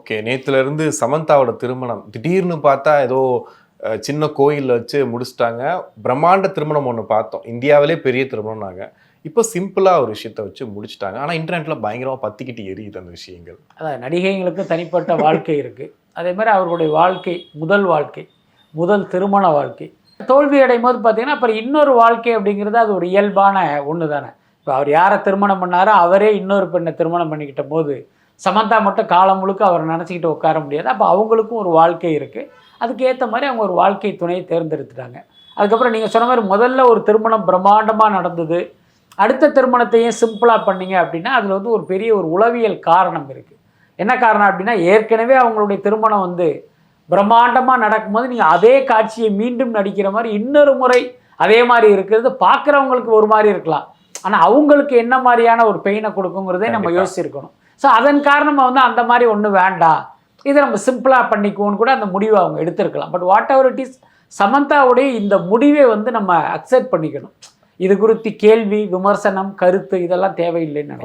Okay. நேத்துல இருந்து சமந்தாவோட திருமணம் திடீர்னு பார்த்தா ஏதோ சின்ன கோயில்ல வச்சு முடிச்சுட்டாங்க. பிரம்மாண்ட திருமணம் ஒண்ணு பார்த்தோம். இந்தியாவிலே பெரிய திருமணம்னாங்க. இப்போ சிம்பிளா ஒரு விஷயத்த வச்சு முடிச்சுட்டாங்க. ஆனா இன்டர்நெட்ல பயங்கரமா பத்திக்கிட்டு எரியுது அந்த விஷயங்கள். அதான் நடிகைங்களுக்கு தனிப்பட்ட வாழ்க்கை இருக்குது. அதே மாதிரி அவர்களுடைய வாழ்க்கை, முதல் திருமண வாழ்க்கை தோல்வி அடையும் போது பார்த்தீங்கன்னா அப்புறம் இன்னொரு வாழ்க்கை அப்படிங்கிறது அது ஒரு இயல்பான ஒன்று தானே. இப்போ அவர் யாரை திருமணம் பண்ணாரோ அவரே இன்னொரு பெண்ணை திருமணம் பண்ணிக்கிட்ட போது சமந்தா மட்டும் காலம் முழுக்க அவர் நினச்சிக்கிட்டு உட்கார முடியாது. அப்போ அவங்களுக்கும் ஒரு வாழ்க்கை இருக்குது. அதுக்கு ஏற்ற மாதிரி அவங்க ஒரு வாழ்க்கை துணையை தேர்ந்தெடுத்துட்டாங்க. அதுக்கப்புறம் நீங்கள் சொன்ன மாதிரி முதல்ல ஒரு திருமணம் பிரம்மாண்டமாக நடந்தது, அடுத்த திருமணத்தையும் சிம்பிளாக பண்ணீங்க அப்படின்னா அதில் வந்து ஒரு பெரிய ஒரு உளவியல் காரணம் இருக்குது. என்ன காரணம் அப்படின்னா ஏற்கனவே அவங்களுடைய திருமணம் வந்து பிரம்மாண்டமாக நடக்கும்போது நீங்கள் அதே காட்சியை மீண்டும் நடிக்கிற மாதிரி இன்னொரு முறை அதே மாதிரி இருக்கிறது பார்க்குறவங்களுக்கு ஒரு மாதிரி இருக்கலாம். ஆனால் அவங்களுக்கு என்ன மாதிரியான ஒரு பெயினை கொடுக்குங்கிறதே நம்ம யோசிச்சிருக்கணும். ஸோ அதன் காரணமாக வந்து அந்த மாதிரி ஒன்றும் வேண்டாம், இதை நம்ம சிம்பிளாக பண்ணிக்குவோன்னு கூட அந்த முடிவை அவங்க எடுத்திருக்கலாம். பட் வாட் எவர் இட் இஸ், சமந்தாவுடைய இந்த முடிவை வந்து நம்ம அக்செப்ட் பண்ணிக்கணும். இது குறித்து கேள்வி, விமர்சனம், கருத்து இதெல்லாம் தேவையில்லைன்னு நினைக்கிறேன்.